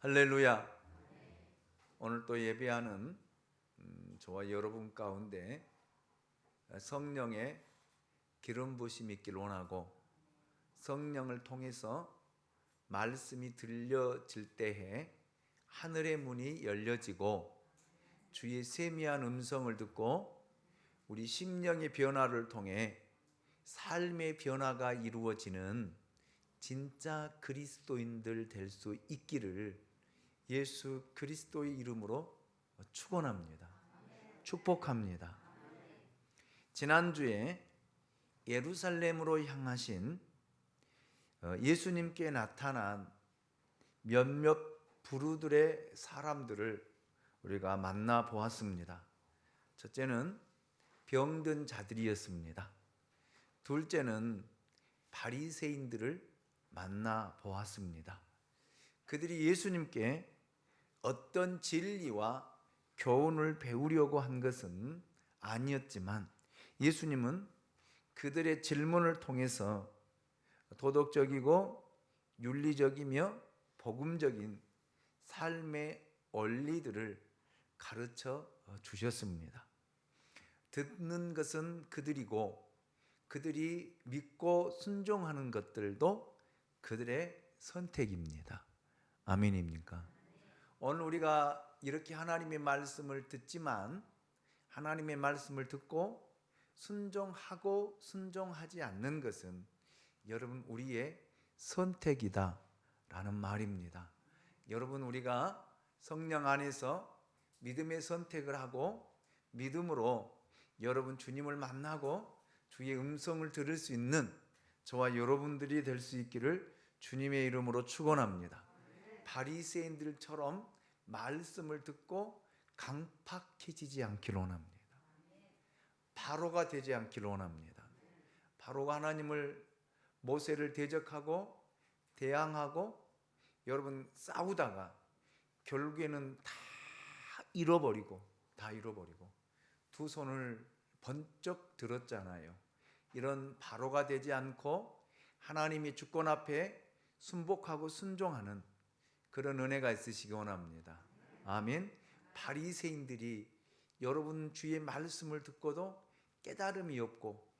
할렐루야. 오늘 또 예배하는 저와 여러분 가운데 성령의 기름 부심이 있길 원하고, 성령을 통해서 말씀이 들려질 때에 하늘의 문이 열려지고 주의 세미한 음성을 듣고 우리 심령의 변화를 통해 삶의 변화가 이루어지는 진짜 그리스도인들 될 수 있기를 예수 그리스도의 이름으로 축원합니다. 축복합니다. 지난주에 예루살렘으로 향하신 예수님께 나타난 몇몇 부류들의 사람들을 우리가 만나 보았습니다. 첫째는 병든 자들이었습니다. 둘째는 바리새인들을 만나 보았습니다. 그들이 예수님께 어떤 진리와 교훈을 배우려고 한 것은 아니었지만, 예수님은 그들의 질문을 통해서 도덕적이고 윤리적이며 복음적인 삶의 원리들을 가르쳐 주셨습니다. 듣는 것은 그들이고, 그들이 믿고 순종하는 것들도 그들의 선택입니다. 아멘입니까? 오늘 우리가 이렇게 하나님의 말씀을 듣지만, 하나님의 말씀을 듣고 순종하고 순종하지 않는 것은 여러분 우리의 선택이다 라는 말입니다. 여러분, 우리가 성령 안에서 믿음의 선택을 하고 믿음으로 여러분 주님을 만나고 주의 음성을 들을 수 있는 저와 여러분들이 될 수 있기를 주님의 이름으로 축원합니다. 바리새인들처럼 말씀을 듣고 강팍해지지 않기를 원합니다. 바로가 되지 않기를 원합니다. 바로가 하나님을, 모세를 대적하고 대항하고 여러분 싸우다가 결국에는 다 잃어버리고 두 손을 번쩍 들었잖아요. 이런 바로가 되지 않고 하나님의 주권 앞에 순복하고 순종하는 그런 은혜가 있으시기 원합니다. 아멘. 바리새인들이 여러분 주의 말씀을 듣고도 깨달음이 없고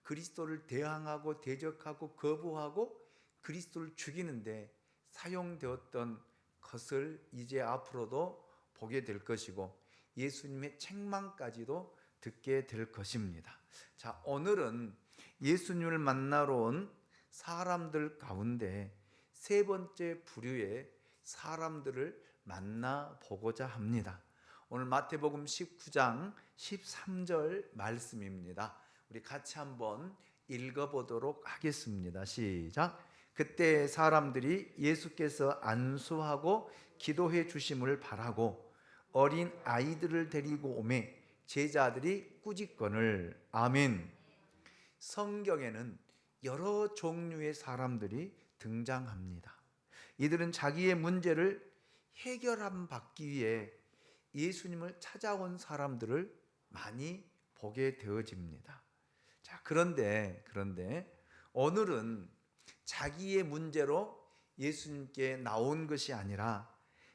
그리스도를 대항하고 대적하고 거부하고 그리스도를 죽이는데 사용되었던 것을 이제 앞으로도 보게 될 것이고 예수님의 책망까지도 듣게 될 것입니다. 자, 오늘은 예수님을 만나러 온 사람들 가운데 세 번째 부류의 사람들을 만나보고자 합니다. 오늘 마태복음 19장 13절 말씀입니다. 우리 같이 한번 읽어보도록 하겠습니다. 시작. 그때 사람들이 예수께서 안수하고 기도해 주심을 바라고 어린 아이들을 데리고 오매 제자들이 꾸짖거늘. 아멘. 성경에는 여러 종류의 사람들이 등장합니다. 이들은 자기의 문제를 해결함 받기 위해 예수님을 찾아온 사람들을 많이 보게 되어집니다. 자, 그런데 오늘은 자기의 문제로 예수님께 나온 것이 아니라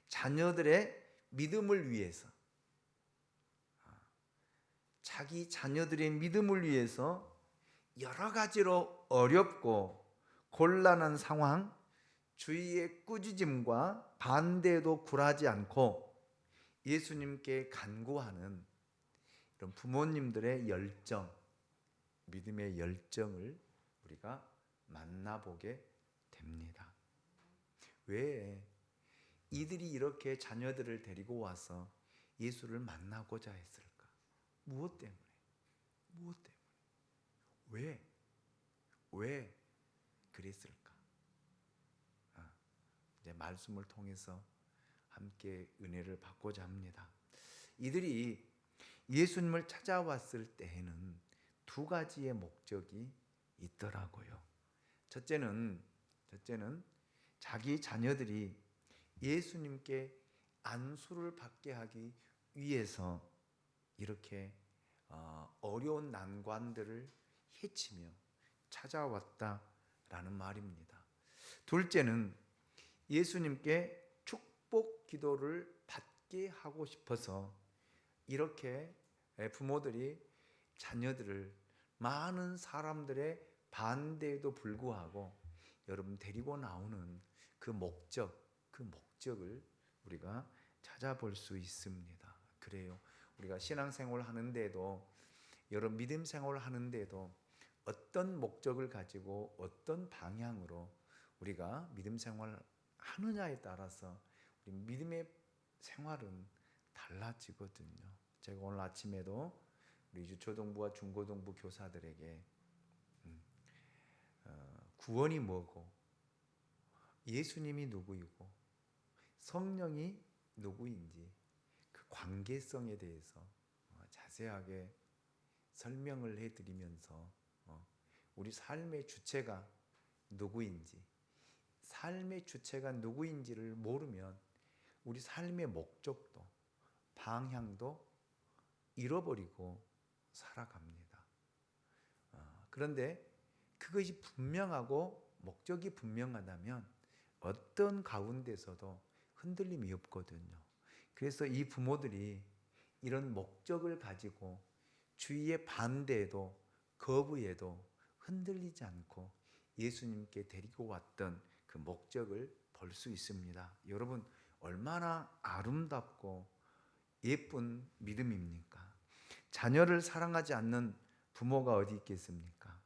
자녀들의 믿음을 위해서, 자기 자녀들의 믿음을 위해서 여러 가지로 어렵고 곤란한 상황, 주위의 꾸짖음과 반대도 굴하지 않고 예수님께 간구하는 이런 부모님들의 열정, 믿음의 열정을 우리가 만나보게 됩니다. 왜 이들이 이렇게 자녀들을 데리고 와서 예수를 만나고자 했을까? 무엇 때문에? 왜 그랬을까? 이제 말씀을 통해서 함께 은혜를 받고자 합니다. 이들이 예수님을 찾아왔을 때에는 두 가지의 목적이 있더라고요. 첫째는 자기 자녀들이 예수님께 안수를 받게 하기 위해서 이렇게 어려운 난관들을 헤치며 찾아왔다라는 말입니다. 둘째는 예수님께 축복 기도를 받게 하고 싶어서 이렇게 부모들이 자녀들을 많은 사람들의 반대에도 불구하고 여러분 데리고 나오는 그 목적을 우리가 찾아볼 수 있습니다. 그래요. 우리가 신앙생활 하는데도, 여러분 믿음 생활 하는데도 어떤 목적을 가지고 어떤 방향으로 우리가 믿음 생활 하느냐에 따라서 우리 믿음의 생활은 달라지거든요. 제가 오늘 아침에도 우리 유초등부와 중고등부 교사들에게 구원이 뭐고, 예수님이 누구이고, 성령이 누구인지 그 관계성에 대해서 자세하게 설명을 해드리면서 우리 삶의 주체가 누구인지, 삶의 주체가 누구인지를 모르면 우리 삶의 목적도 방향도 잃어버리고 살아갑니다. 그런데 그것이 분명하고 목적이 분명하다면 어떤 가운데서도 흔들림이 없거든요. 그래서 이 부모들이 이런 목적을 가지고 주위의 반대에도 거부에도 흔들리지 않고 예수님께 데리고 왔던 그 목적을 볼 수 있습니다. 여러분 얼마나 아름답고 예쁜 믿음입니까? 자녀를 사랑하지 않는 부모가 어디 있겠습니까?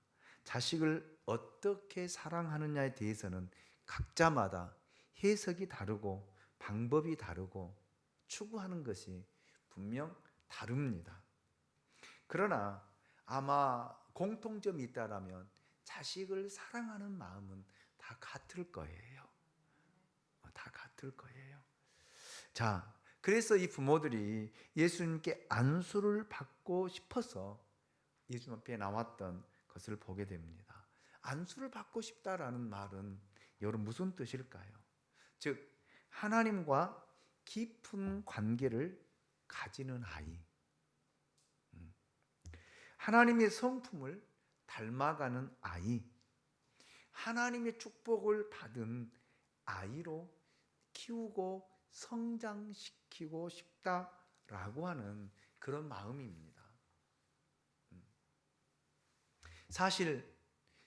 자식을 어떻게 사랑하느냐에 대해서는 각자마다 해석이 다르고 방법이 다르고 추구하는 것이 분명 다릅니다. 그러나 아마 공통점이 있다라면 자식을 사랑하는 마음은 다 같을 거예요. 다 같을 거예요. 자, 그래서 이 부모들이 예수님께 안수를 받고 싶어서 예수 앞에 나왔던 것을 보게 됩니다. 안수를 받고 싶다라는 말은 여러분 무슨 뜻일까요? 즉 하나님과 깊은 관계를 가지는 아이, 하나님의 성품을 닮아가는 아이, 하나님의 축복을 받은 아이로 키우고 성장시키고 싶다라고 하는 그런 마음입니다. 사실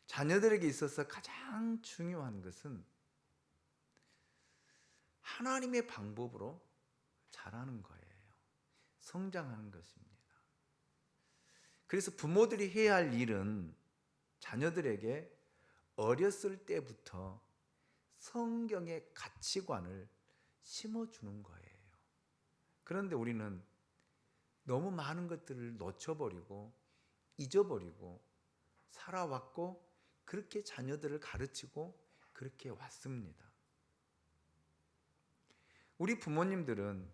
자녀들에게 있어서 가장 중요한 것은 하나님의 방법으로 자라는 거예요. 성장하는 것입니다. 그래서 부모들이 해야 할 일은 자녀들에게 어렸을 때부터 성경의 가치관을 심어주는 거예요. 그런데 우리는 너무 많은 것들을 놓쳐버리고 잊어버리고 살아왔고 그렇게 자녀들을 가르치고 그렇게 왔습니다. 우리 부모님들은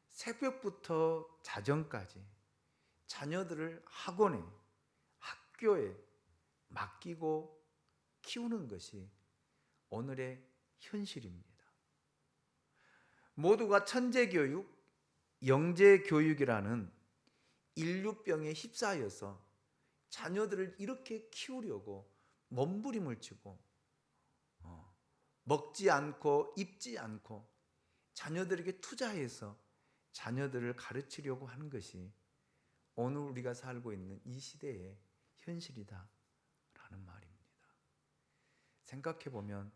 새벽부터 자정까지 자녀들을 학원에, 학교에 맡기고 키우는 것이 오늘의 현실입니다. 모두가 천재교육, 영재교육이라는 인류병에 휩싸여서 자녀들을 이렇게 키우려고 몸부림을 치고 먹지 않고 입지 않고 자녀들에게 투자해서 자녀들을 가르치려고 하는 것이 오늘 우리가 살고 있는 이 시대의 현실이다라는 말입니다. 생각해보면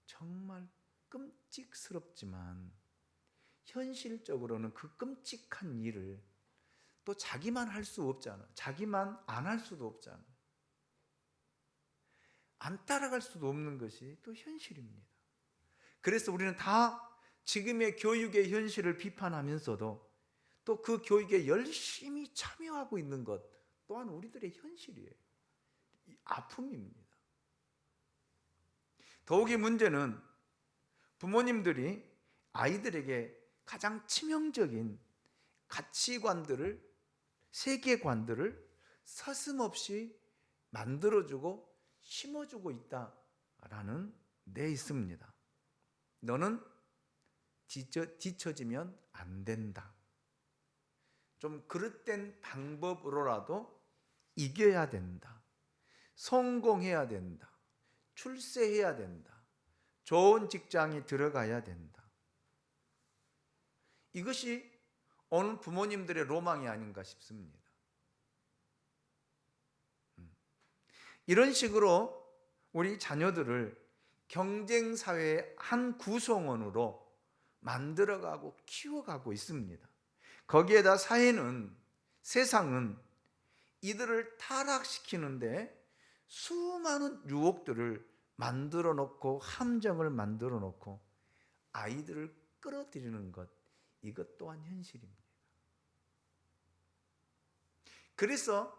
정말 끔찍스럽지만 현실적으로는 그 끔찍한 일을 또 자기만 할 수 없잖아. 자기만 안 할 수도 없잖아. 안 따라갈 수도 없는 것이 또 현실입니다. 그래서 우리는 다 지금의 교육의 현실을 비판하면서도 또 그 교육에 열심히 참여하고 있는 것 또한 우리들의 현실이에요. 아픔입니다. 더욱이 문제는 부모님들이 아이들에게 가장 치명적인 가치관들을, 세계관들을 서슴없이 만들어주고 심어주고 있다라는 데 있습니다. 너는 뒤처지면 안 된다. 좀 그릇된 방법으로라도 이겨야 된다. 성공해야 된다. 출세해야 된다. 좋은 직장에 들어가야 된다. 이것이 오늘 부모님들의 로망이 아닌가 싶습니다. 이런 식으로 우리 자녀들을 경쟁사회의 한 구성원으로 만들어가고 키워가고 있습니다. 거기에다 사회는, 세상은 이들을 타락시키는데 수많은 유혹들을 만들어 놓고, 함정을 만들어 놓고 아이들을 끌어들이는 것, 이것 또한 현실입니다. 그래서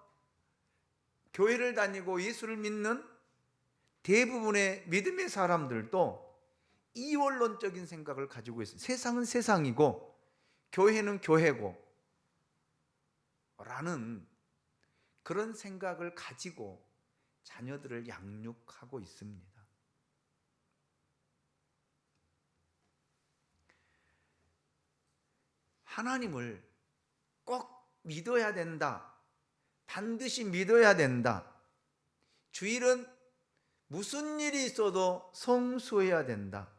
교회를 다니고 예수를 믿는 대부분의 믿음의 사람들도 이원론적인 생각을 가지고 있어요. 세상은 세상이고 교회는 교회고 라는 그런 생각을 가지고 자녀들을 양육하고 있습니다. 하나님을 꼭 믿어야 된다. 반드시 믿어야 된다. 주일은 무슨 일이 있어도 성수해야 된다.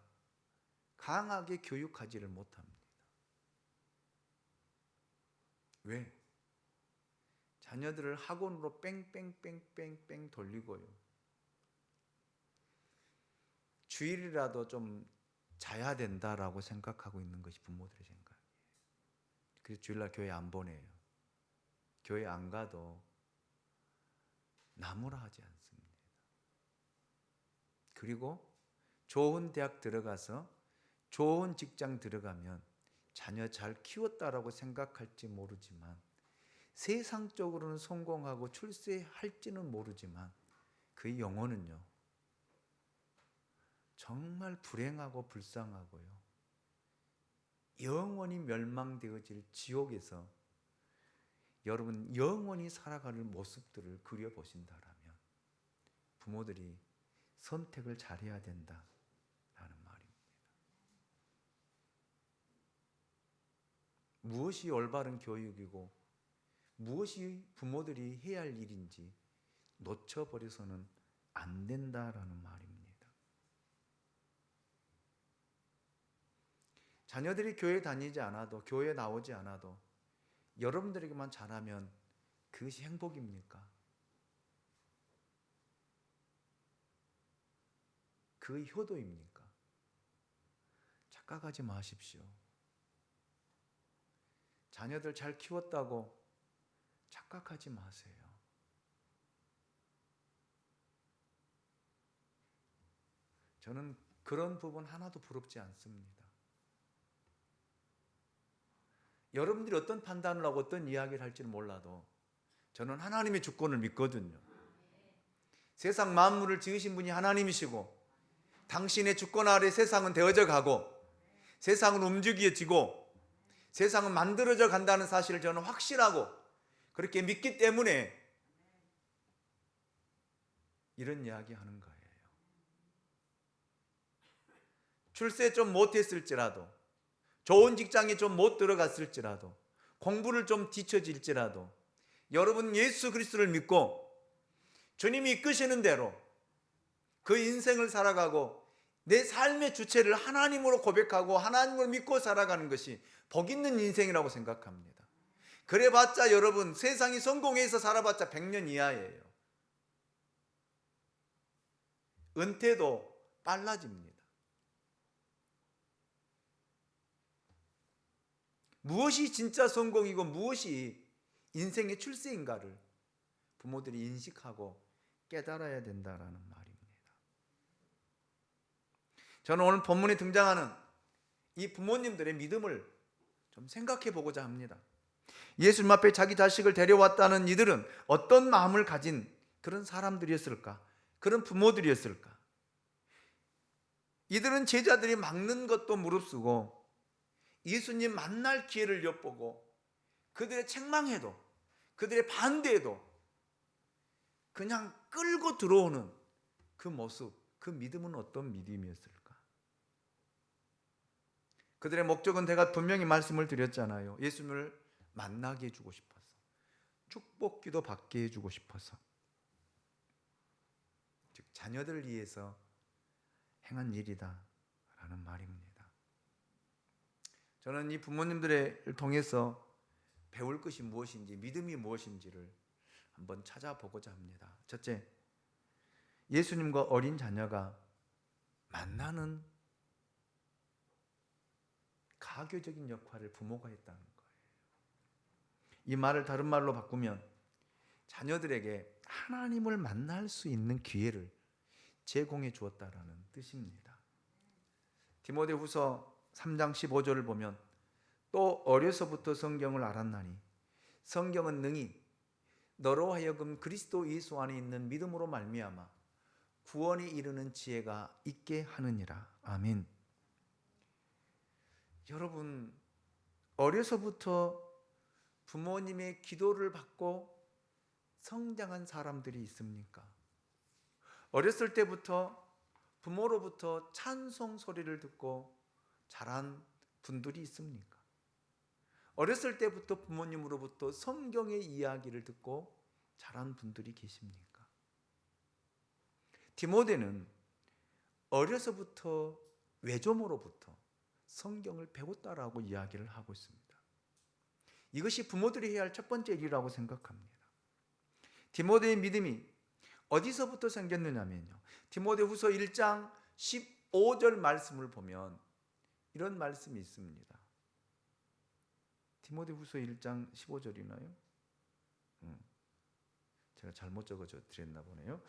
강하게 교육하지를 못합니다. 왜? 자녀들을 학원으로 뺑뺑뺑뺑뺑 돌리고요. 주일이라도 좀 자야 된다라고 생각하고 있는 것이 부모들의 생각이에요. 그래서 주일날 교회 안 보내요. 교회 안 가도 나무라 하지 않습니다. 그리고 좋은 대학 들어가서 좋은 직장 들어가면 자녀 잘 키웠다라고 생각할지 모르지만, 세상적으로는 성공하고 출세할지는 모르지만 그 영혼은요 정말 불행하고 불쌍하고요 영원히 멸망되어질 지옥에서 여러분 영원히 살아가는 모습들을 그려보신다라면 부모들이 선택을 잘해야 된다라는 말입니다. 무엇이 올바른 교육이고 무엇이 부모들이 해야 할 일인지 놓쳐버려서는 안 된다라는 말입니다. 자녀들이 교회 다니지 않아도, 교회 나오지 않아도 여러분들에게만 잘하면 그것이 행복입니까? 그의 효도입니까? 착각하지 마십시오. 자녀들 잘 키웠다고 착각하지 마세요. 저는 그런 부분 하나도 부럽지 않습니다. 여러분들이 어떤 판단을 하고 어떤 이야기를 할지는 몰라도 저는 하나님의 주권을 믿거든요. 세상 만물을 지으신 분이 하나님이시고 당신의 주권 아래 세상은 되어져 가고 세상은 움직여지고 세상은 만들어져 간다는 사실을 저는 확실하고 그렇게 믿기 때문에 이런 이야기 하는 거예요. 출세 좀 못했을지라도, 좋은 직장에 좀 못 들어갔을지라도, 공부를 좀 뒤처질지라도 여러분 예수 그리스도를 믿고 주님이 이끄시는 대로 그 인생을 살아가고 내 삶의 주체를 하나님으로 고백하고 하나님을 믿고 살아가는 것이 복 있는 인생이라고 생각합니다. 그래봤자 여러분 세상이 성공해서 살아봤자 100년 이하예요. 은퇴도 빨라집니다. 무엇이 진짜 성공이고 무엇이 인생의 출세인가를 부모들이 인식하고 깨달아야 된다라는 말입니다. 저는 오늘 본문에 등장하는 이 부모님들의 믿음을 좀 생각해 보고자 합니다. 예수님 앞에 자기 자식을 데려왔다는 이들은 어떤 마음을 가진 그런 사람들이었을까? 그런 부모들이었을까? 이들은 제자들이 막는 것도 무릅쓰고 예수님 만날 기회를 엿보고 그들의 책망에도 그들의 반대에도 그냥 끌고 들어오는 그 모습, 그 믿음은 어떤 믿음이었을까? 그들의 목적은 제가 분명히 말씀을 드렸잖아요. 예수님을 만나게 해주고 싶어서, 축복기도 받게 해주고 싶어서, 즉 자녀들을 위해서 행한 일이다 라는 말입니다. 저는 이 부모님들을 통해서 배울 것이 무엇인지, 믿음이 무엇인지를 한번 찾아보고자 합니다. 첫째, 예수님과 어린 자녀가 만나는 가교적인 역할을 부모가 했다는 거예요. 이 말을 다른 말로 바꾸면 자녀들에게 하나님을 만날 수 있는 기회를 제공해 주었다라는 뜻입니다. 디모데후서 3장 15절을 보면 또 어려서부터 성경을 알았나니 성경은 능히 너로 하여금 그리스도 예수 안에 있는 믿음으로 말미암아 구원에 이르는 지혜가 있게 하느니라. 아멘. 여러분, 어려서부터 부모님의 기도를 받고 성장한 사람들이 있습니까? 어렸을 때부터 부모로부터 찬송 소리를 듣고 자란 분들이 있습니까? 어렸을 때부터 부모님으로부터 성경의 이야기를 듣고 자란 분들이 계십니까? 디모데는 어려서부터 외조모로부터 성경을 배웠다라고 이야기를 하고 있습니다. 이것이 부모들이 해야 할 첫 번째 일이라고 생각합니다. 디모데의 믿음이 어디서부터 생겼느냐면요, 디모데후서 1장 15절 말씀을 보면 이런 말씀이 있습니다. 디모데후서 1장 15절이나요? 제가 잘못 적어져 드렸나 보네요.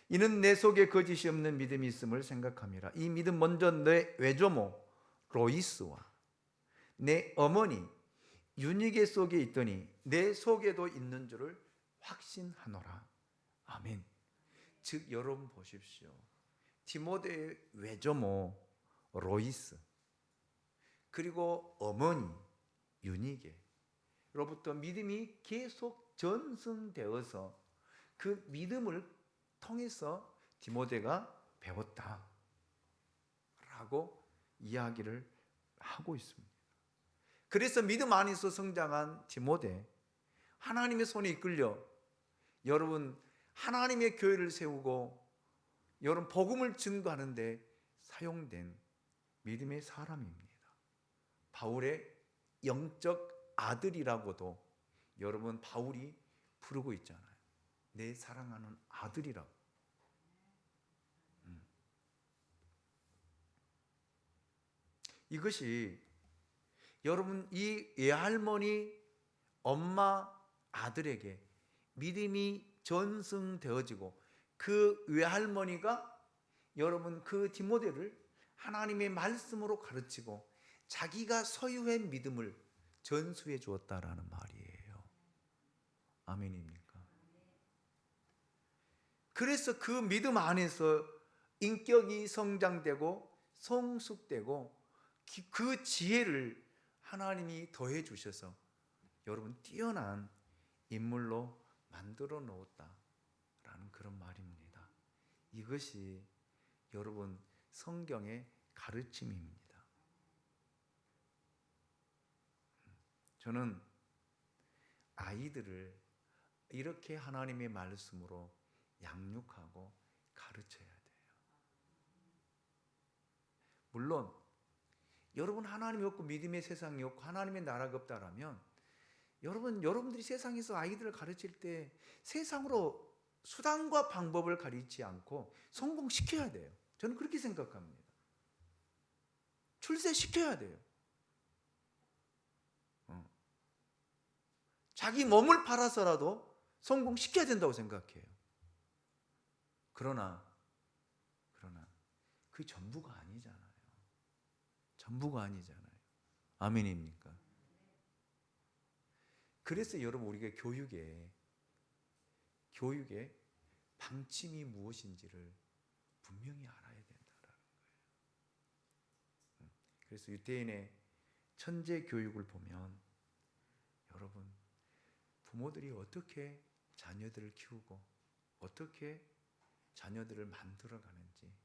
이는 내 속에 거짓이 없는 믿음이 있음을 생각함이라. 이 믿음 먼저 내 외조모 로이스와 내 어머니 유니게 속에 있더니 내 속에도 있는 줄을 확신하노라. 아멘. 즉 여러분 보십시오. 디모데의 외조모 로이스 그리고 어머니 유니게로부터 믿음이 계속 전승되어서 그 믿음을 통해서 디모데가 배웠다라고 이야기를 하고 있습니다. 그래서 믿음 안에서 성장한 디모데, 하나님의 손에 이끌려 여러분 하나님의 교회를 세우고 여러분 복음을 증거하는 데 사용된 믿음의 사람입니다. 바울의 영적 아들이라고도 여러분 바울이 부르고 있잖아요. 내 사랑하는 아들이라고. 이것이 여러분 이 외할머니 엄마 아들에게 믿음이 전승되어지고 그 외할머니가 여러분 그 디모데를 하나님의 말씀으로 가르치고 자기가 소유한 믿음을 전수해 주었다라는 말이에요. 아멘입니까? 그래서 그 믿음 안에서 인격이 성장되고 성숙되고 그 지혜를 하나님이 더해 주셔서 여러분 뛰어난 인물로 만들어 놓았다라는 그런 말입니다. 이것이 여러분 성경의 가르침입니다. 저는 아이들을 이렇게 하나님의 말씀으로 양육하고 가르쳐야 돼요. 물론 여러분 하나님이 없고 믿음의 세상이 없고 하나님의 나라가 없다라면 여러분들이 세상에서 아이들을 가르칠 때 세상으로 수단과 방법을 가르치지 않고 성공시켜야 돼요. 저는 그렇게 생각합니다. 출세시켜야 돼요. 자기 몸을 팔아서라도 성공시켜야 된다고 생각해요. 그러나 그게 전부가 아니잖아요. 전부가 아니잖아요. 아멘입니까? 그래서 여러분 우리가 교육의 방침이 무엇인지를 분명히 알아야 된다는 거예요. 그래서 유대인의 천재 교육을 보면 여러분 부모들이 어떻게 자녀들을 키우고 어떻게 자녀들을 만들어가는지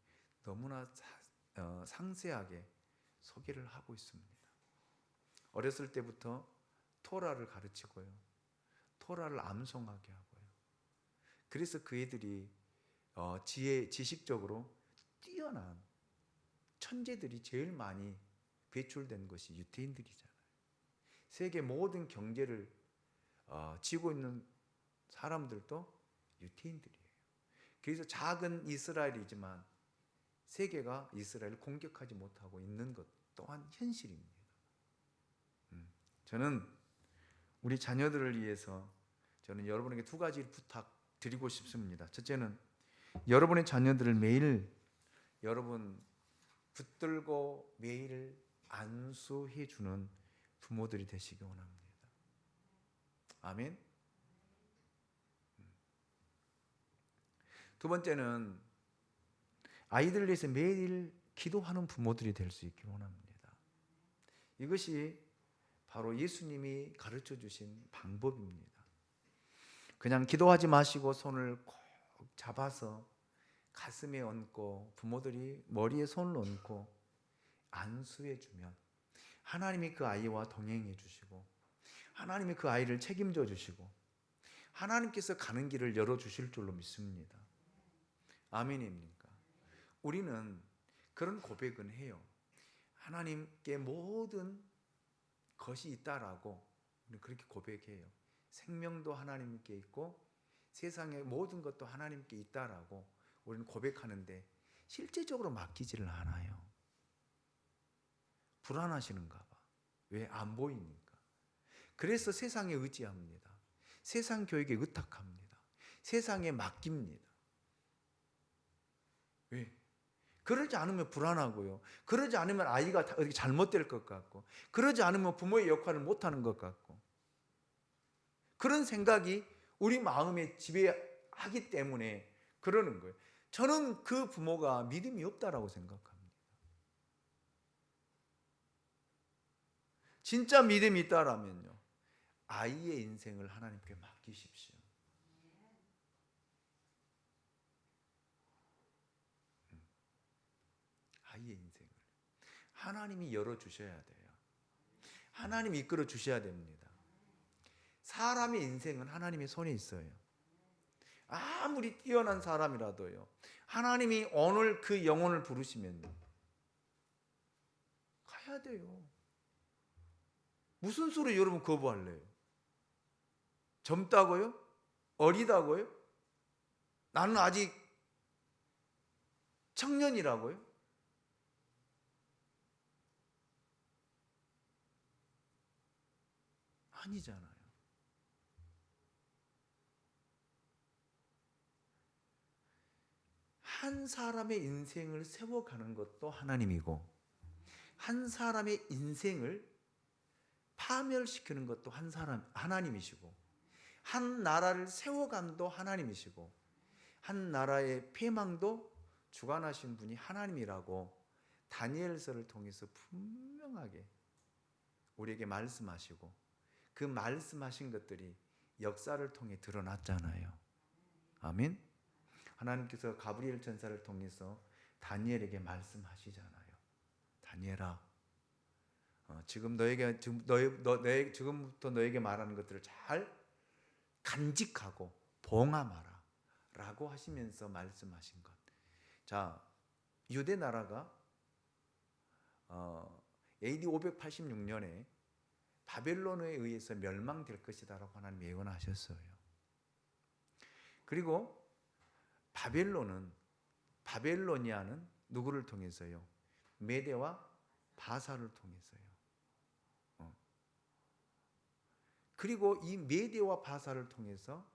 너무나 상세하게 소개를 하고 있습니다. 어렸을 때부터 토라를 가르치고요. 토라를 암송하게 하고요. 그래서 그 애들이 지식적으로 뛰어난 천재들이 제일 많이 배출된 것이 유태인들이잖아요. 세계 모든 경제를 쥐고 있는 사람들도 유태인들이에요. 그래서 작은 이스라엘이지만 세계가 이스라엘을 공격하지 못하고 있는 것 또한 현실입니다. 저는 우리 자녀들을 위해서 저는 여러분에게 두 가지 부탁드리고 싶습니다. 첫째는 여러분의 자녀들을 매일 여러분 붙들고 매일 안수해 주는 부모들이 되시기 원합니다. 아멘. 두 번째는 아이들을 위해서 매일 기도하는 부모들이 될 수 있기 원합니다. 이것이 바로 예수님이 가르쳐 주신 방법입니다. 그냥 기도하지 마시고 손을 꼭 잡아서 가슴에 얹고 부모들이 머리에 손을 얹고 안수해 주면 하나님이 그 아이와 동행해 주시고 하나님이 그 아이를 책임져 주시고 하나님께서 가는 길을 열어 주실 줄로 믿습니다. 아멘입니까? 우리는 그런 고백은 해요. 하나님께 모든 것이 있다라고 우리는 그렇게 고백해요. 생명도 하나님께 있고 세상의 모든 것도 하나님께 있다라고 우리는 고백하는데 실제적으로 맡기지를 않아요. 불안하시는가 봐. 왜 안 보이니까. 그래서 세상에 의지합니다. 세상 교육에 의탁합니다. 세상에 맡깁니다. 왜? 그러지 않으면 불안하고요. 그러지 않으면 아이가 어떻게 잘못될 것 같고, 그러지 않으면 부모의 역할을 못하는 것 같고, 그런 생각이 우리 마음에 지배하기 때문에 그러는 거예요. 저는 그 부모가 믿음이 없다라고 생각합니다. 진짜 믿음이 있다라면요, 아이의 인생을 하나님께 맡기십시오. 아이의 인생을 하나님이 열어주셔야 돼요. 하나님이 이끌어 주셔야 됩니다. 사람의 인생은 하나님의 손에 있어요. 아무리 뛰어난 사람이라도요, 하나님이 오늘 그 영혼을 부르시면 가야 돼요. 무슨 소리 여러분 거부할래요? 젊다고요? 어리다고요? 나는 아직 청년이라고요? 아니잖아요. 한 사람의 인생을 세워가는 것도 하나님이고, 한 사람의 인생을 파멸시키는 것도 하나님이시고, 한 나라를 세워감도 하나님이시고, 한 나라의 폐망도 주관하신 분이 하나님이라고 다니엘서를 통해서 분명하게 우리에게 말씀하시고, 그 말씀하신 것들이 역사를 통해 드러났잖아요. 아멘. 하나님께서 가브리엘 천사를 통해서 다니엘에게 말씀하시잖아요. 다니엘아, 지금부터 너에게 말하는 것들을 잘 간직하고 봉함하라 라고 하시면서 말씀하신 것. 자, 유대 나라가 AD 586년에 바벨론에 의해서 멸망될 것이다 라고 하나님 예언하셨어요. 그리고 바벨로니아는 누구를 통해서요? 메대와 바사를 통해서요. 그리고 이 메대와 바사를 통해서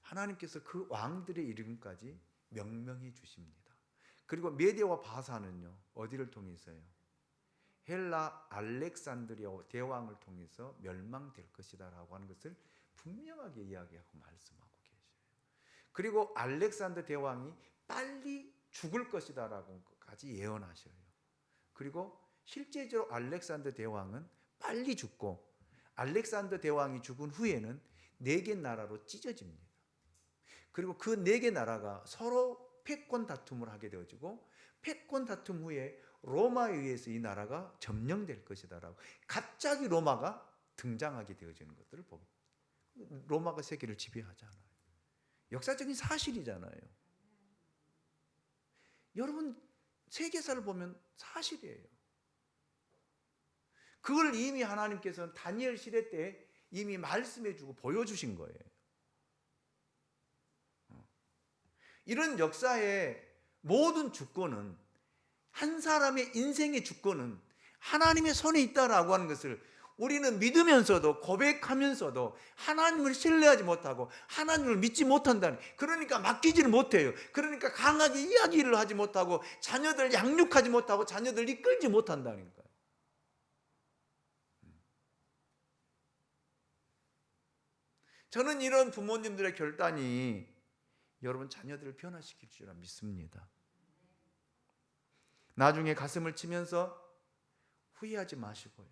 하나님께서 그 왕들의 이름까지 명명해 주십니다. 그리고 메대와 바사는요, 어디를 통해서요? 헬라 알렉산드리아 대왕을 통해서 멸망될 것이다 라고 하는 것을 분명하게 이야기하고 말씀하고 계셔요. 그리고 알렉산더 대왕이 빨리 죽을 것이다 라고까지 예언하셔요. 그리고 실제적으로 알렉산더 대왕은 빨리 죽고, 알렉산더 대왕이 죽은 후에는 4개 나라로 찢어집니다. 그리고 그 4개 나라가 서로 패권 다툼을 하게 되어지고, 패권 다툼 후에 로마에 의해서 이 나라가 점령될 것이다 라고 갑자기 로마가 등장하게 되어지는 것들을 보고, 로마가 세계를 지배하잖아요. 역사적인 사실이잖아요. 여러분, 세계사를 보면 사실이에요. 그걸 이미 하나님께서는 다니엘 시대 때 이미 말씀해 주고 보여주신 거예요. 이런 역사의 모든 주권은, 한 사람의 인생의 주권은 하나님의 손에 있다라고 하는 것을 우리는 믿으면서도, 고백하면서도 하나님을 신뢰하지 못하고 하나님을 믿지 못한다는, 그러니까 맡기지를 못해요. 그러니까 강하게 이야기를 하지 못하고 자녀들 양육하지 못하고 자녀들 이끌지 못한다는 거예요. 저는 이런 부모님들의 결단이 여러분 자녀들을 변화시킬 줄 믿습니다. 나중에 가슴을 치면서 후회하지 마시고요.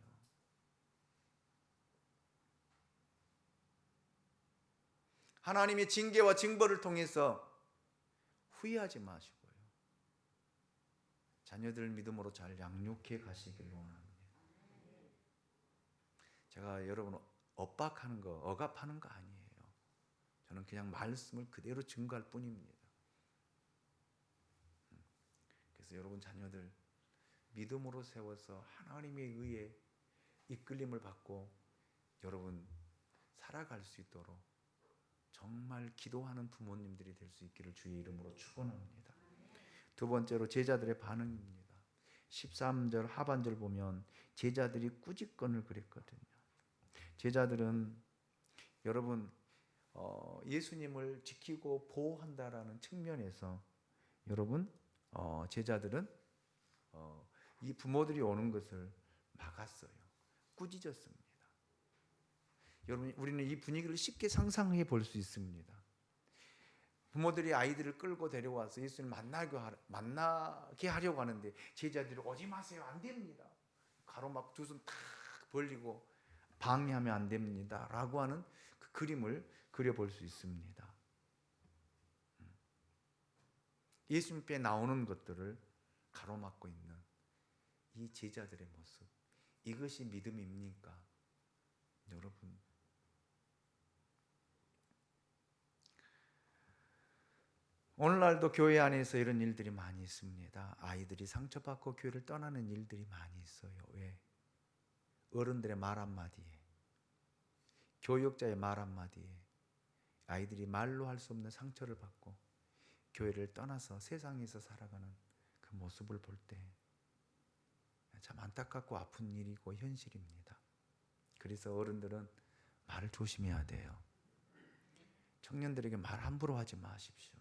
하나님의 징계와 징벌을 통해서 후회하지 마시고요. 자녀들 믿음으로 잘 양육해 가시길 원합니다. 제가 여러분 억압하는 거 아니에요. 저는 그냥 말씀을 그대로 증거할 뿐입니다. 그래서 여러분 자녀들 믿음으로 세워서 하나님에 의해 이끌림을 받고 여러분 살아갈 수 있도록 정말 기도하는 부모님들이 될 수 있기를 주의 이름으로 축원합니다. 두 번째로 제자들의 반응입니다. 13절 하반절 보면 제자들이 꾸짖건을 그랬거든요. 제자들은 여러분 예수님을 지키고 보호한다라는 측면에서 여러분 제자들은 이 부모들이 오는 것을 막았어요. 꾸짖었습니다. 여러분, 우리는 이 분위기를 쉽게 상상해 볼 수 있습니다. 부모들이 아이들을 끌고 데려와서 예수님을 만나게 하려고 하는데 제자들이 오지 마세요, 안 됩니다. 가로막 두 손 탁 벌리고 방해하면 안 됩니다 라고 하는 그 그림을 그려볼 수 있습니다. 예수님께 나오는 것들을 가로막고 있는 이 제자들의 모습, 이것이 믿음입니까? 여러분, 오늘날도 교회 안에서 이런 일들이 많이 있습니다. 아이들이 상처받고 교회를 떠나는 일들이 많이 있어요. 왜? 어른들의 말 한마디에, 교육자의 말 한마디에 아이들이 말로 할 수 없는 상처를 받고 교회를 떠나서 세상에서 살아가는 그 모습을 볼 때 참 안타깝고 아픈 일이고 현실입니다. 그래서 어른들은 말을 조심해야 돼요. 청년들에게 말 함부로 하지 마십시오.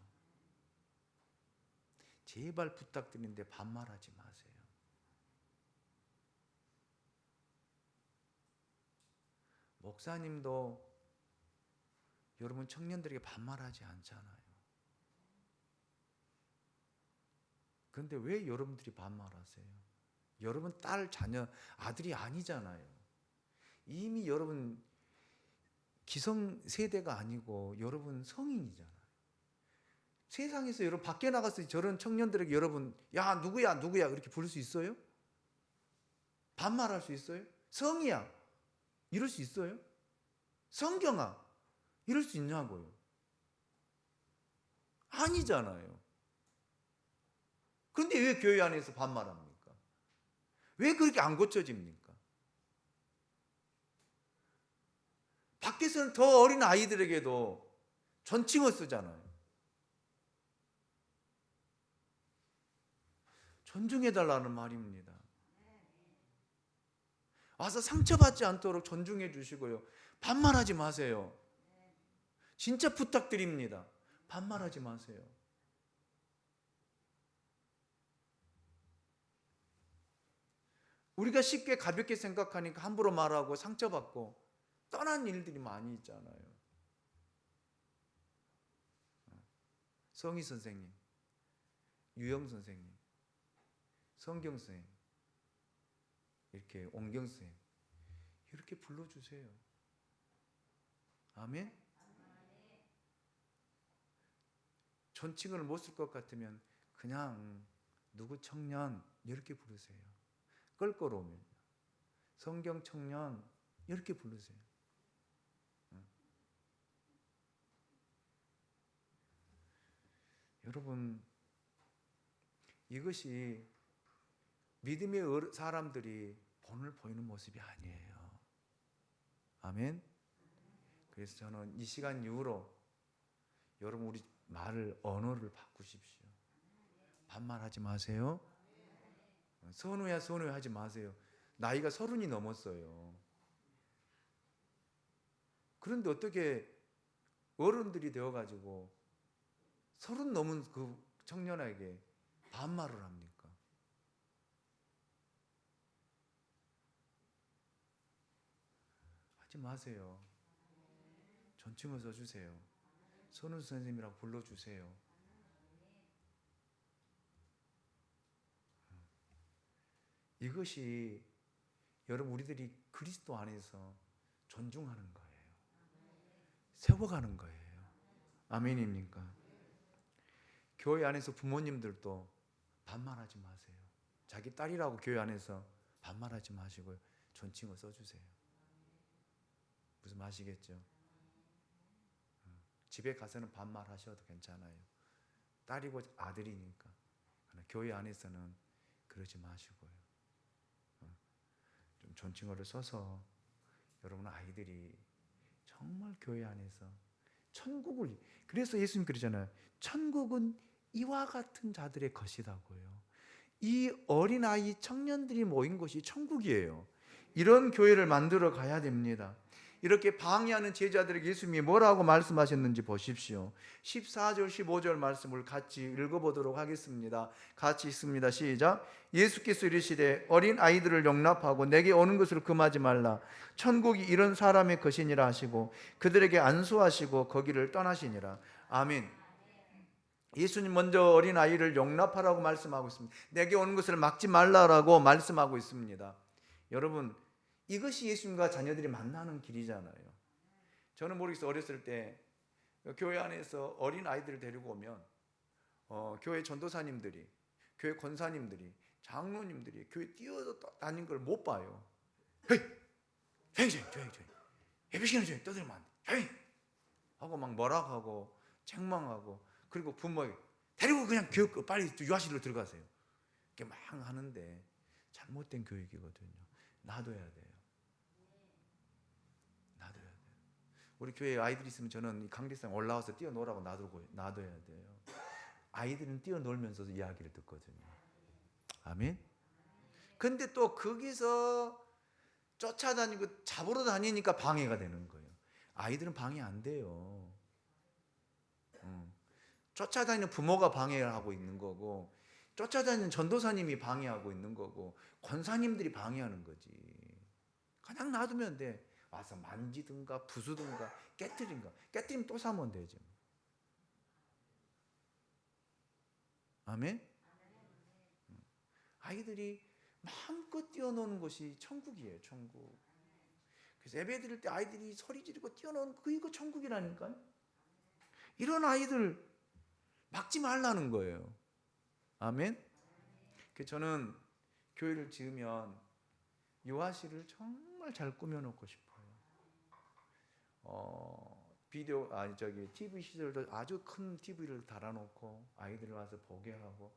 제발 부탁드리는데 반말하지 마세요. 목사님도 여러분 청년들에게 반말하지 않잖아요. 그런데 왜 여러분들이 반말하세요? 여러분 딸, 자녀, 아들이 아니잖아요. 이미 여러분 기성세대가 아니고 여러분 성인이잖아요. 세상에서 여러분 밖에 나가서 저런 청년들에게 여러분 야 누구야 이렇게 부를 수 있어요? 반말할 수 있어요? 성이야 이럴 수 있어요? 성경아 이럴 수 있냐고요? 아니잖아요. 그런데 왜 교회 안에서 반말합니까? 왜 그렇게 안 고쳐집니까? 밖에서는 더 어린 아이들에게도 존칭어 쓰잖아요. 존중해달라는 말입니다. 와서 상처받지 않도록 존중해 주시고요. 반말하지 마세요. 진짜 부탁드립니다. 반말하지 마세요. 우리가 쉽게 가볍게 생각하니까 함부로 말하고 상처받고 떠난 일들이 많이 있잖아요. 성희 선생님, 유영 선생님, 성경 선생님, 이렇게 옹경 선생님 이렇게 불러주세요. 아멘? 존칭을 못 쓸 것 같으면 그냥 누구 청년 이렇게 부르세요. 껄끄러우면 성경 청년 이렇게 부르세요. 여러분 이것이 믿음의 사람들이 본을 보이는 모습이 아니에요. 아멘. 그래서 저는 이 시간 이후로 여러분 우리 언어를 바꾸십시오. 반말하지 마세요. 선우야 선우야 하지 마세요. 나이가 30이 넘었어요. 그런데 어떻게 어른들이 되어가지고 30 넘은 그 청년에게 반말을 합니까? 하지 마세요. 존칭을 써주세요. 선우 선생님이라고 불러주세요. 이것이 여러분 우리들이 그리스도 안에서 존중하는 거예요. 세워가는 거예요. 아멘입니까? 교회 안에서 부모님들도 반말하지 마세요. 자기 딸이라고 교회 안에서 반말하지 마시고요. 존칭을 써주세요. 무슨 아시겠죠? 집에 가서는 반말하셔도 괜찮아요. 딸이고 아들이니까. 그러나 교회 안에서는 그러지 마시고요. 좀 존칭어를 써서 여러분 아이들이 정말 교회 안에서 천국을, 그래서 예수님 그러잖아요. 천국은 이와 같은 자들의 것이라고요. 이 어린아이 청년들이 모인 곳이 천국이에요. 이런 교회를 만들어 가야 됩니다. 이렇게 방해하는 제자들에게 예수님이 뭐라고 말씀하셨는지 보십시오. 14절 15절 말씀을 같이 읽어보도록 하겠습니다. 같이 읽습니다. 시작. 예수께서 이르시되 어린 아이들을 용납하고 내게 오는 것을 금하지 말라. 천국이 이런 사람의 것이니라 하시고 그들에게 안수하시고 거기를 떠나시니라. 아멘. 예수님 먼저 어린 아이를 용납하라고 말씀하고 있습니다. 내게 오는 것을 막지 말라라고 말씀하고 있습니다. 여러분, 이것이 예수님과 자녀들이 만나는 길이잖아요. 저는 모르겠어요. 어렸을 때 교회 안에서 어린 아이들을 데리고 오면 교회 전도사님들이, 교회 권사님들이, 장로님들이 교회 뛰어다니는 걸 못 봐요. 헤이! 조용히 예배 시간에 조용히 떠들면 안 돼. 조용히! 하고 막 뭐라고 하고 책망하고, 그리고 부모에게 데리고 그냥 교육 빨리 유아실로 들어가세요. 이렇게 막 하는데 잘못된 교육이거든요. 놔둬야 돼요. 놔둬야 돼요. 우리 교회에 아이들이 있으면 저는 강대상 올라와서 뛰어놀라고 놔둬야 돼요. 아이들은 뛰어놀면서 이야기를 듣거든요. 아멘. 근데 또 거기서 쫓아다니고 잡으러 다니니까 방해가 되는 거예요. 아이들은 방해 안 돼요. 쫓아다니는 부모가 방해를 하고 있는 거고, 쫓아다니는 전도사님이 방해하고 있는 거고, 권사님들이 방해하는 거지. 그냥 놔두면 돼. 와서 만지든가 부수든가 깨뜨리면 또 사면 되지. 아멘. 아이들이 마음껏 뛰어노는 곳이 천국이에요. 천국. 그래서 예배 드릴 때 아이들이 소리 지르고 뛰어노는 이거 천국이라니까요. 이런 아이들 막지 말라는 거예요. 아멘. 저는 교회를 지으면 유아실을 정말 잘 꾸며놓고 싶어요. TV 시설도 아주 큰 TV를 달아놓고 아이들을 와서 보게 하고,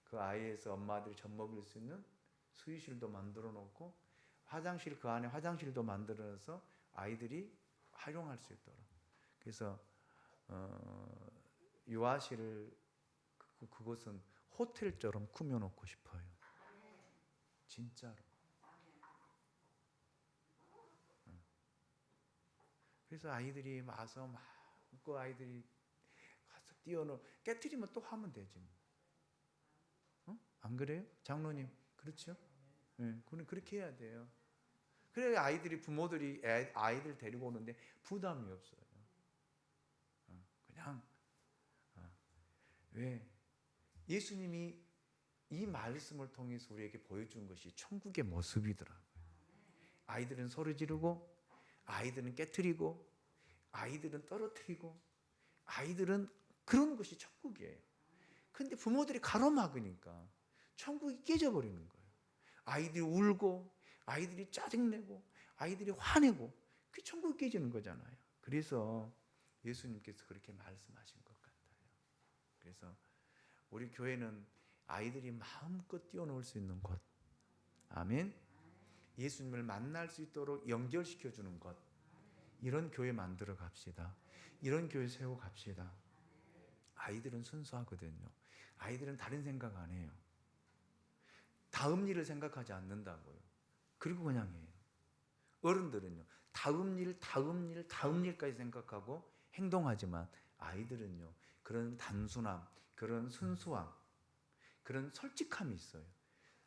그 아이에서 엄마들이 젖 먹일 수 있는 수유실도 만들어 놓고, 그 안에 화장실도 만들어서 아이들이 활용할 수 있도록. 그래서 유아실을 그곳은 호텔처럼 꾸며놓고 싶어요. 진짜로. 그래서 아이들이 와서 그 아이들이 가서 깨트리면 또 하면 되지. 안 그래요? 장로님, 그렇죠? 네, 그렇게 해야 돼요. 그래야 아이들이, 부모들이 아이들 데리고 오는데 부담이 없어요. 그냥 왜? 예수님이 이 말씀을 통해서 우리에게 보여준 것이 천국의 모습이더라고요. 아이들은 소리 지르고, 아이들은 깨트리고, 아이들은 떨어뜨리고, 아이들은 그런 것이 천국이에요. 근데 부모들이 가로막으니까 천국이 깨져버리는 거예요. 아이들이 울고, 아이들이 짜증내고, 아이들이 화내고, 그 천국이 깨지는 거잖아요. 그래서 예수님께서 그렇게 말씀하신 것 같아요. 그래서 우리 교회는 아이들이 마음껏 뛰어놀 수 있는 곳. 아멘. 예수님을 만날 수 있도록 연결시켜 주는 것, 이런 교회 만들어 갑시다. 이런 교회 세워 갑시다. 아이들은 순수하거든요. 아이들은 다른 생각 안 해요. 다음 일을 생각하지 않는다고요. 그리고 그냥 해요. 어른들은요, 다음 일까지 생각하고 행동하지만 아이들은요, 그런 단순함, 그런 순수함, 그런 솔직함이 있어요.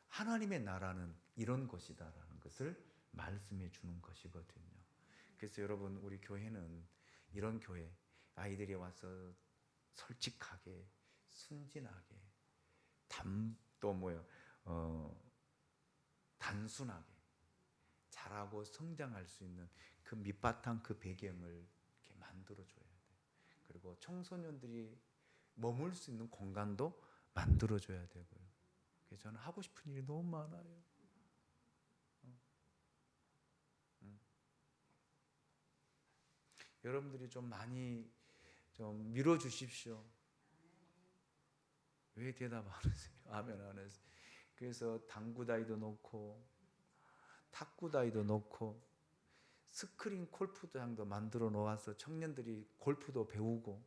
하나님의 나라는 이런 것이다라는 것을 말씀해 주는 것이거든요. 그래서 여러분, 우리 교회는 이런 교회, 아이들이 와서 솔직하게, 순진하게, 단순하게 자라고 성장할 수 있는 그 밑바탕, 그 배경을 이렇게 만들어줘야 돼요. 그리고 청소년들이 머물 수 있는 공간도 만들어줘야 되고요. 그래서 저는 하고 싶은 일이 너무 많아요. 여러분들이 좀 많이 좀 밀어주십시오. 왜 대답 안 하세요? 아멘 안 하세요? 그래서 당구다이도 놓고 탁구다이도 놓고 스크린 골프장도 만들어 놓아서 청년들이 골프도 배우고,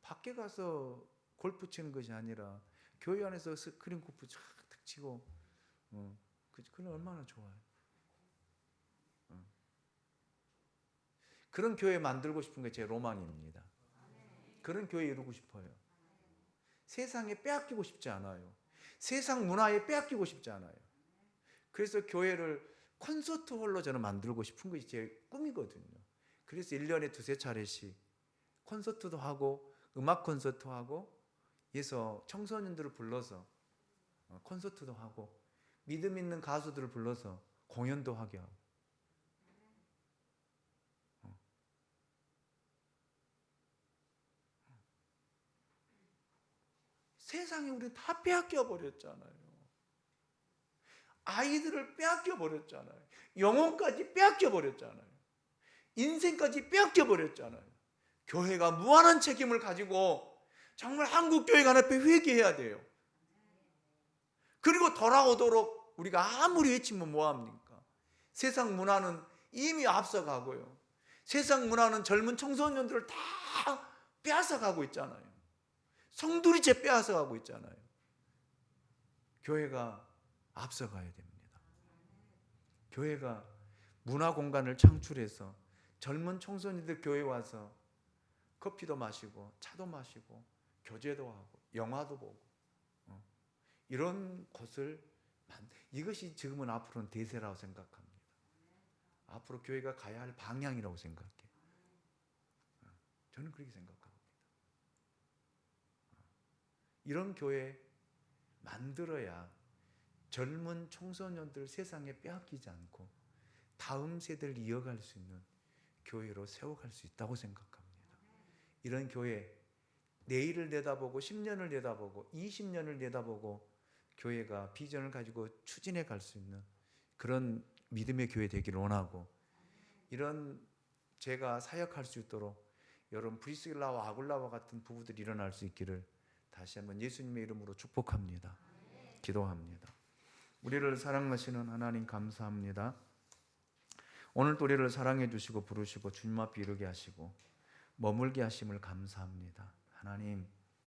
밖에 가서 골프 치는 것이 아니라 교회 안에서 스크린 골프 쫙 치고, 그건 얼마나 좋아요. 그런 교회 만들고 싶은 게 제 로망입니다. 그런 교회 이루고 싶어요. 세상에 빼앗기고 싶지 않아요. 세상 문화에 빼앗기고 싶지 않아요. 그래서 교회를 콘서트 홀로 저는 만들고 싶은 것이 제 꿈이거든요. 그래서 1년에 두세 차례씩 콘서트도 하고 음악 콘서트 하고 해서 청소년들을 불러서 콘서트도 하고 믿음 있는 가수들을 불러서 공연도 하게 하고, 세상에 우리 다 빼앗겨 버렸잖아요. 아이들을 빼앗겨 버렸잖아요. 영혼까지 빼앗겨 버렸잖아요. 인생까지 빼앗겨 버렸잖아요. 교회가 무한한 책임을 가지고 정말 한국 교회가 앞에 회개해야 돼요. 그리고 돌아오도록 우리가 아무리 외치면 뭐합니까? 세상 문화는 이미 앞서가고요. 세상 문화는 젊은 청소년들을 다 빼앗아가고 있잖아요. 성두리째 빼앗아가고 있잖아요. 교회가 앞서가야 됩니다. 교회가 문화 공간을 창출해서 젊은 청소년들 교회에 와서 커피도 마시고 차도 마시고 교제도 하고 영화도 보고 이런 곳을 이것이 지금은 앞으로는 대세라고 생각합니다. 앞으로 교회가 가야 할 방향이라고 생각해요. 저는 그렇게 생각합니다. 이런 교회 만들어야 젊은 청소년들 세상에 빼앗기지 않고 다음 세대를 이어갈 수 있는 교회로 세워갈 수 있다고 생각합니다. 이런 교회, 내일을 내다보고 10년을 내다보고 20년을 내다보고 교회가 비전을 가지고 추진해 갈 수 있는 그런 믿음의 교회 되기를 원하고, 이런 제가 사역할 수 있도록 여러분 브리스길라와 아굴라와 같은 부부들이 일어날 수 있기를 다시 한번 예수님의 이름으로 축복합니다. 기도합니다. 우리를 사랑하시는 하나님 감사합니다. 오늘도 우리를 사랑해 주시고 부르시고 주님 앞에 이르게 하시고 머물게 하심을 감사합니다. 하나님,